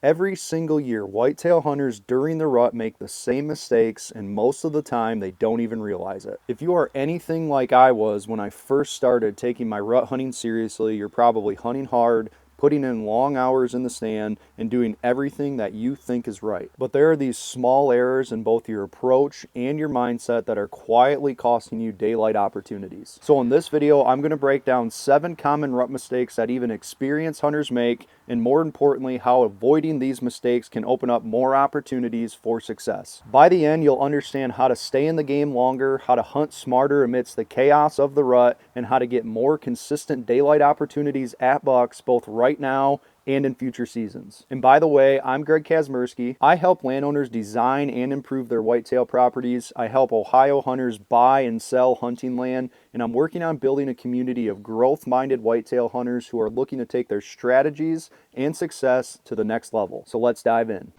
Every single year, whitetail hunters during the rut make the same mistakes, and most of the time they don't even realize it. If you are anything like I was when I first started taking my rut hunting seriously, you're probably hunting hard, putting in long hours in the stand, and doing everything that you think is right. But there are these small errors in both your approach and your mindset that are quietly costing you daylight opportunities. So in this video, I'm going to break down 7 common rut mistakes that even experienced hunters make, and more importantly, how avoiding these mistakes can open up more opportunities for success. By the end, you'll understand how to stay in the game longer, how to hunt smarter amidst the chaos of the rut, and how to get more consistent daylight opportunities at bucks both right now and in future seasons. And by the way, I'm Greg Kazmersky. I help landowners design and improve their whitetail properties. I help Ohio hunters buy and sell hunting land, and I'm working on building a community of growth-minded whitetail hunters who are looking to take their strategies and success to the next level. So let's dive in.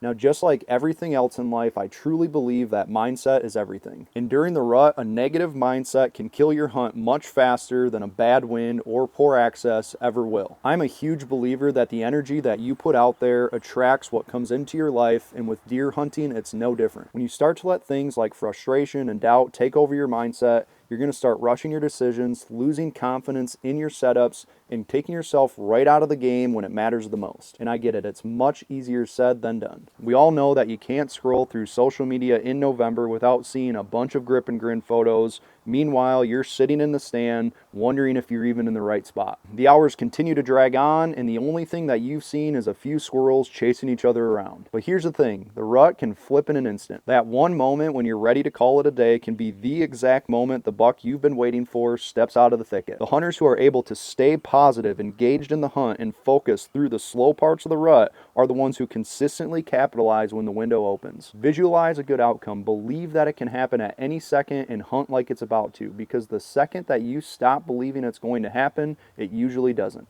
Now, just like everything else in life, I truly believe that mindset is everything. And during the rut, a negative mindset can kill your hunt much faster than a bad wind or poor access ever will. I'm a huge believer that the energy that you put out there attracts what comes into your life, and with deer hunting, it's no different. When you start to let things like frustration and doubt take over your mindset, you're going to start rushing your decisions, losing confidence in your setups, and taking yourself right out of the game when it matters the most. And I get it, it's much easier said than done. We all know that you can't scroll through social media in November without seeing a bunch of grip and grin photos. Meanwhile, you're sitting in the stand wondering if you're even in the right spot. The hours continue to drag on, and the only thing that you've seen is a few squirrels chasing each other around. But here's the thing, the rut can flip in an instant. That one moment when you're ready to call it a day can be the exact moment the buck you've been waiting for steps out of the thicket. The hunters who are able to stay positive, engaged in the hunt, and focus through the slow parts of the rut are the ones who consistently capitalize when the window opens. Visualize a good outcome, believe that it can happen at any second, and hunt like it's about to, because the second that you stop believing it's going to happen, it usually doesn't.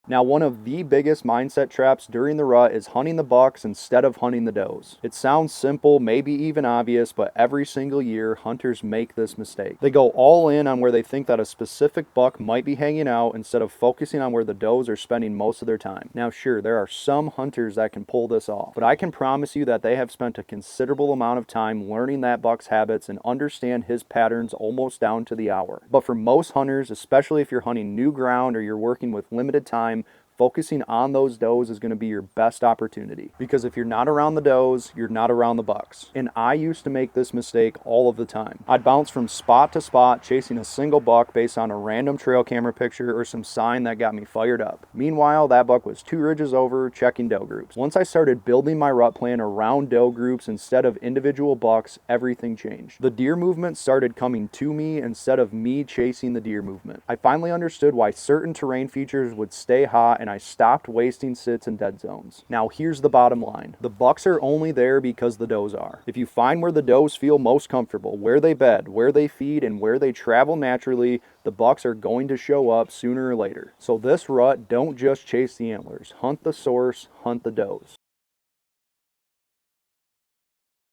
Now, one of the biggest mindset traps during the rut is hunting the bucks instead of hunting the does. It sounds simple, maybe even obvious, but every single year, hunters make this mistake. They go all in on where they think that a specific buck might be hanging out instead of focusing on where the does are spending most of their time. Now, sure, there are some hunters that can pull this off, but I can promise you that they have spent a considerable amount of time learning that buck's habits and understand his patterns almost down to the hour. But for most hunters, especially if you're hunting new ground or you're working with limited time, focusing on those does is going to be your best opportunity, because if you're not around the does, you're not around the bucks. And I used to make this mistake all of the time. I'd bounce from spot to spot chasing a single buck based on a random trail camera picture or some sign that got me fired up. Meanwhile, that buck was 2 ridges over checking doe groups. Once I started building my rut plan around doe groups instead of individual bucks, everything changed. The deer movement started coming to me instead of me chasing the deer movement. I finally understood why certain terrain features would stay hot, and I stopped wasting sits and dead zones. Now here's the bottom line. The bucks are only there because the does are. If you find where the does feel most comfortable, where they bed, where they feed, and where they travel naturally, the bucks are going to show up sooner or later. So this rut, don't just chase the antlers. Hunt the source, hunt the does.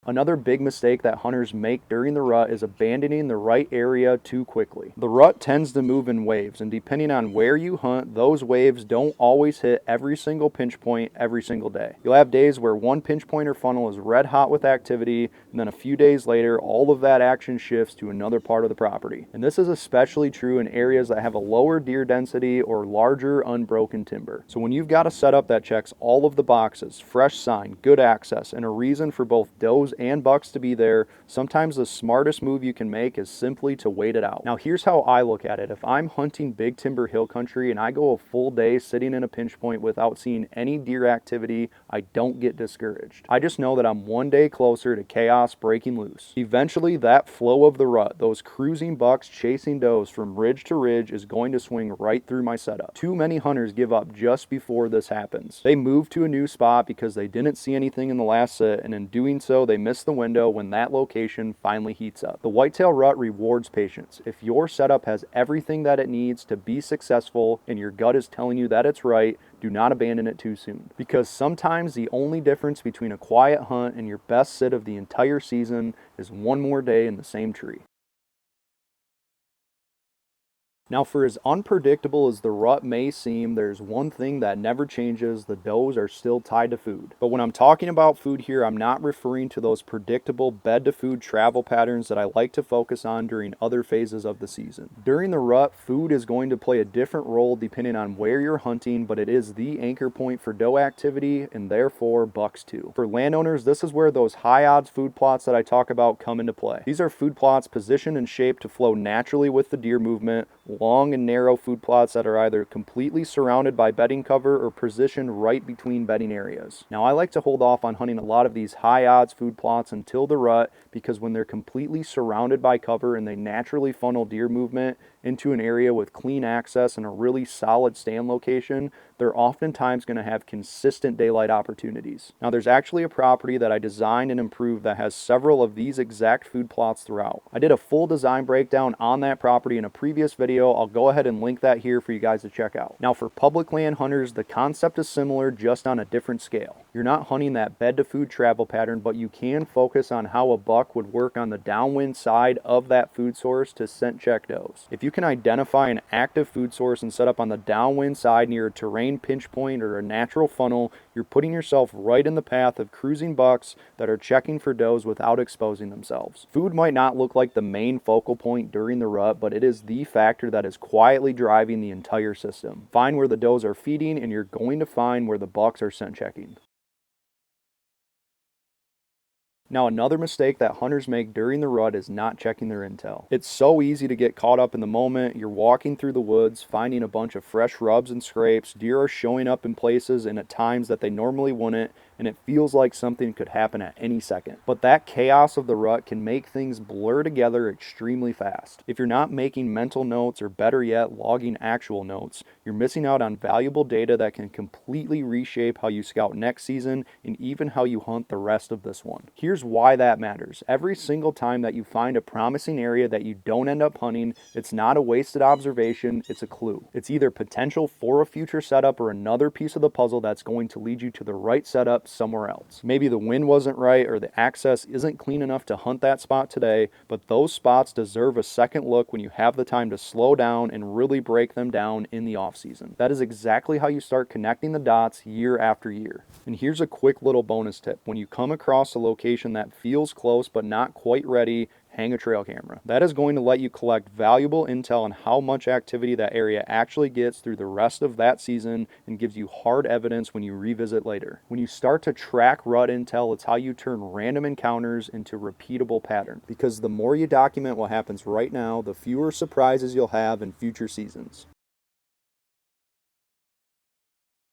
Another big mistake that hunters make during the rut is abandoning the right area too quickly. The rut tends to move in waves, and depending on where you hunt, those waves don't always hit every single pinch point every single day. You'll have days where one pinch point or funnel is red hot with activity, and then a few days later, all of that action shifts to another part of the property. And this is especially true in areas that have a lower deer density or larger unbroken timber. So when you've got a setup that checks all of the boxes, fresh sign, good access, and a reason for both does and bucks to be there, sometimes the smartest move you can make is simply to wait it out. Now here's how I look at it. If I'm hunting big timber hill country and I go a full day sitting in a pinch point without seeing any deer activity, I don't get discouraged. I just know that I'm one day closer to chaos breaking loose. Eventually that flow of the rut, those cruising bucks chasing does from ridge to ridge, is going to swing right through my setup. Too many hunters give up just before this happens. They move to a new spot because they didn't see anything in the last sit, and in doing so they they miss the window when that location finally heats up. The Whitetail Rut rewards patience. If your setup has everything that it needs to be successful and your gut is telling you that it's right, do not abandon it too soon. Because sometimes the only difference between a quiet hunt and your best sit of the entire season is one more day in the same tree. Now, for as unpredictable as the rut may seem, there's one thing that never changes: the does are still tied to food. But when I'm talking about food here, I'm not referring to those predictable bed-to-food travel patterns that I like to focus on during other phases of the season. During the rut, food is going to play a different role depending on where you're hunting, but it is the anchor point for doe activity and therefore bucks too. For landowners, this is where those high-odds food plots that I talk about come into play. These are food plots positioned and shaped to flow naturally with the deer movement, long and narrow food plots that are either completely surrounded by bedding cover or positioned right between bedding areas. Now, I like to hold off on hunting a lot of these high odds food plots until the rut, because when they're completely surrounded by cover and they naturally funnel deer movement into an area with clean access and a really solid stand location, they're oftentimes going to have consistent daylight opportunities. Now, there's actually a property that I designed and improved that has several of these exact food plots throughout. I did a full design breakdown on that property in a previous video. I'll go ahead and link that here for you guys to check out. Now, for public land hunters, the concept is similar, just on a different scale. You're not hunting that bed to food travel pattern, but you can focus on how a buck would work on the downwind side of that food source to scent check does. If you can identify an active food source and set up on the downwind side near a terrain pinch point or a natural funnel, you're putting yourself right in the path of cruising bucks that are checking for does without exposing themselves. Food might not look like the main focal point during the rut, but it is the factor that is quietly driving the entire system. Find where the does are feeding and you're going to find where the bucks are scent checking. Now, another mistake that hunters make during the rut is not checking their intel. It's so easy to get caught up in the moment. You're walking through the woods, finding a bunch of fresh rubs and scrapes. Deer are showing up in places and at times that they normally wouldn't, and it feels like something could happen at any second. But that chaos of the rut can make things blur together extremely fast. If you're not making mental notes, or better yet, logging actual notes, you're missing out on valuable data that can completely reshape how you scout next season and even how you hunt the rest of this one. Here's why that matters. Every single time that you find a promising area that you don't end up hunting, it's not a wasted observation, it's a clue. It's either potential for a future setup or another piece of the puzzle that's going to lead you to the right setup somewhere else. Maybe the wind wasn't right or the access isn't clean enough to hunt that spot today, but those spots deserve a second look when you have the time to slow down and really break them down in the off season. That is exactly how you start connecting the dots year after year. And here's a quick little bonus tip. When you come across a location that feels close but not quite ready, hang a trail camera. That is going to let you collect valuable intel on how much activity that area actually gets through the rest of that season and gives you hard evidence when you revisit later. When you start to track rut intel, it's how you turn random encounters into repeatable patterns. Because the more you document what happens right now, the fewer surprises you'll have in future seasons.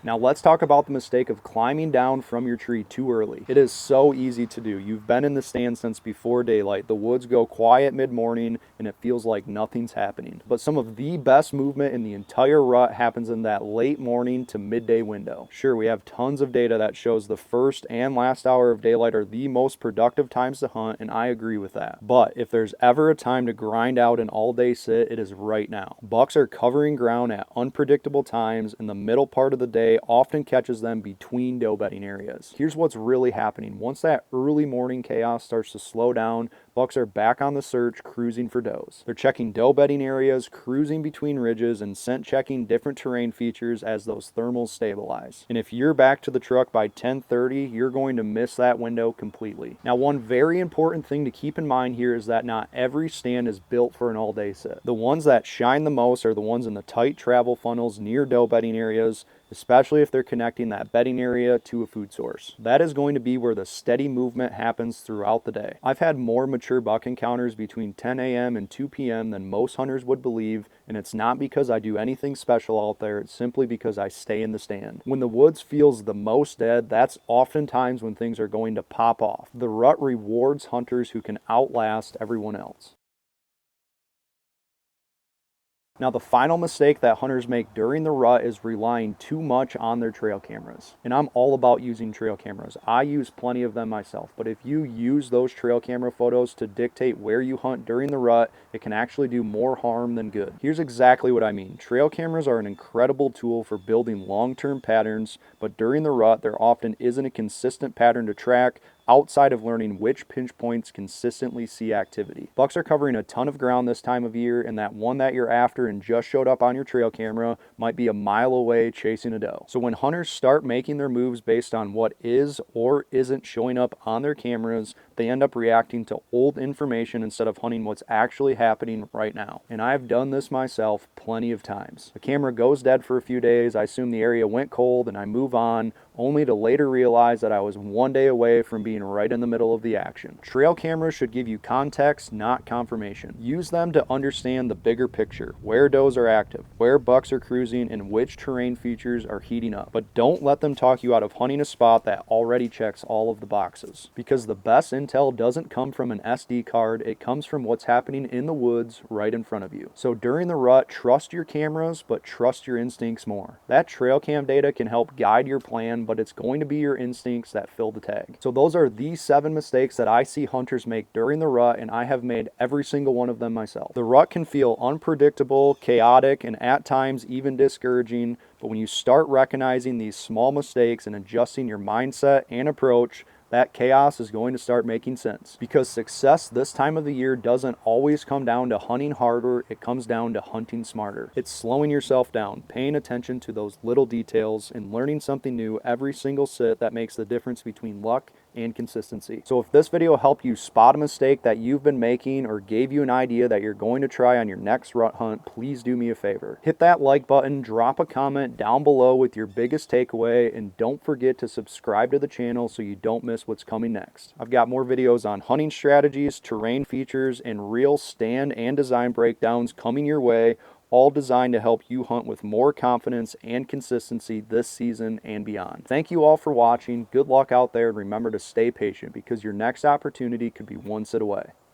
Now let's talk about the mistake of climbing down from your tree too early. It is so easy to do. You've been in the stand since before daylight. The woods go quiet mid-morning and it feels like nothing's happening. But some of the best movement in the entire rut happens in that late morning to midday window. Sure, we have tons of data that shows the first and last hour of daylight are the most productive times to hunt, and I agree with that. But if there's ever a time to grind out an all-day sit, it is right now. Bucks are covering ground at unpredictable times, and the middle part of the day often catches them between doe bedding areas. Here's what's really happening. Once that early morning chaos starts to slow down, bucks are back on the search, cruising for does. They're checking doe bedding areas, cruising between ridges, and scent checking different terrain features as those thermals stabilize. And if you're back to the truck by 10:30, you're going to miss that window completely. Now, one very important thing to keep in mind here is that not every stand is built for an all-day sit. The ones that shine the most are the ones in the tight travel funnels near doe bedding areas, especially if they're connecting that bedding area to a food source. That is going to be where the steady movement happens throughout the day. I've had more mature buck encounters between 10 a.m. and 2 p.m. than most hunters would believe, and it's not because I do anything special out there, it's simply because I stay in the stand. When the woods feels the most dead, that's oftentimes when things are going to pop off. The rut rewards hunters who can outlast everyone else. Now, the final mistake that hunters make during the rut is relying too much on their trail cameras. And I'm all about using trail cameras. I use plenty of them myself, but if you use those trail camera photos to dictate where you hunt during the rut, it can actually do more harm than good. Here's exactly what I mean. Trail cameras are an incredible tool for building long-term patterns, but during the rut, there often isn't a consistent pattern to track outside of learning which pinch points consistently see activity. Bucks are covering a ton of ground this time of year, and that one that you're after and just showed up on your trail camera might be a mile away chasing a doe. So when hunters start making their moves based on what is or isn't showing up on their cameras, they end up reacting to old information instead of hunting what's actually happening right now. And I've done this myself plenty of times. The camera goes dead for a few days, I assume the area went cold, and I move on, only to later realize that I was one day away from being right in the middle of the action. Trail cameras should give you context, not confirmation. Use them to understand the bigger picture, where does are active, where bucks are cruising, and which terrain features are heating up. But don't let them talk you out of hunting a spot that already checks all of the boxes. Because the best intel doesn't come from an SD card, it comes from what's happening in the woods right in front of you. So during the rut, trust your cameras, but trust your instincts more. That trail cam data can help guide your plan, but it's going to be your instincts that fill the tag. So those are the 7 mistakes that I see hunters make during the rut, and I have made every single one of them myself. The rut can feel unpredictable, chaotic, and at times even discouraging, but when you start recognizing these small mistakes and adjusting your mindset and approach, that chaos is going to start making sense. Because success this time of the year doesn't always come down to hunting harder, it comes down to hunting smarter. It's slowing yourself down, paying attention to those little details, and learning something new every single sit that makes the difference between luck and consistency. So if this video helped you spot a mistake that you've been making or gave you an idea that you're going to try on your next rut hunt, please do me a favor. Hit that like button, drop a comment down below with your biggest takeaway, and don't forget to subscribe to the channel so you don't miss what's coming next. I've got more videos on hunting strategies, terrain features, and real stand and design breakdowns coming your way, all designed to help you hunt with more confidence and consistency this season and beyond. Thank you all for watching. Good luck out there, and remember to stay patient because your next opportunity could be one sit away.